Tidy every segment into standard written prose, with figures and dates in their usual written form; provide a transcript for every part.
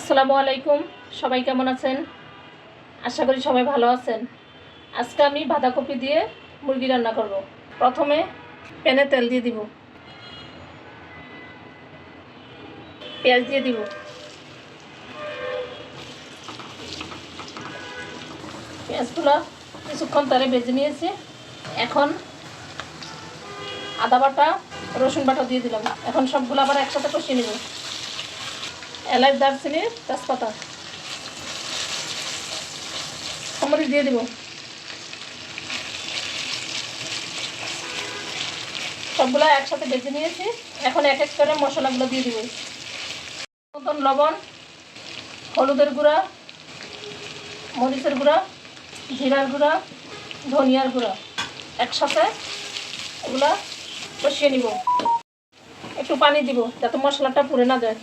আসসালামু আলাইকুম। সবাই কেমন আছেন? আশা করি সবাই ভালো আছেন। আজকে আমি বাঁধাকপি দিয়ে মুরগি রান্না করব। প্রথমে প্যানে তেল দিয়ে দিব, পেঁয়াজ দিয়ে দিব, পেঁয়াজগুলো কিছুক্ষণ তারে ভেজে নিয়েছি। এখন আদা বাটা, রসুন বাটা দিয়ে দিলাম। এখন সবগুলো আবার একসাথে কষিয়ে নেব। এলাচ, দারচিনি, তেজপাতা, মরিচ দিয়ে দিব। সবগুলো একসাথে ভেজে নিয়েছি। এখন এক এক করে মশলাগুলো দিয়ে দিব। মতন লবণ, হলুদের গুঁড়া, মরিচের গুঁড়া, জিরার গুঁড়া, ধনিয়ার গুঁড়া একসাথে এগুলো কষিয়ে নিব। একটু পানি দিব যাতে মশলাটা পুড়ে না যায়।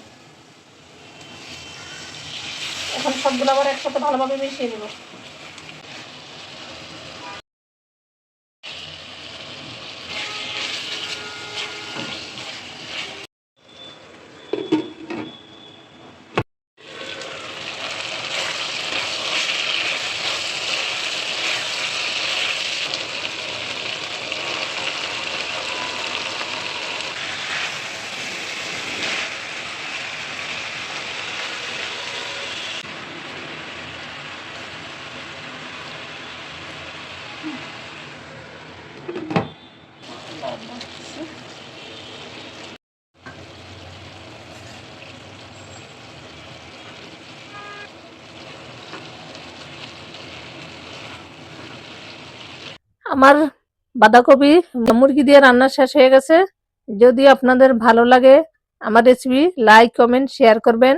এখন সবগুলো আবার একসাথে ভালোভাবে মিশিয়ে নিব। আমার বাঁধাকপি মুরগি দিয়ে রান্না শেষ হয়ে গেছে। যদি আপনাদের ভালো লাগে আমার রেসিপি, লাইক, কমেন্ট, শেয়ার করবেন।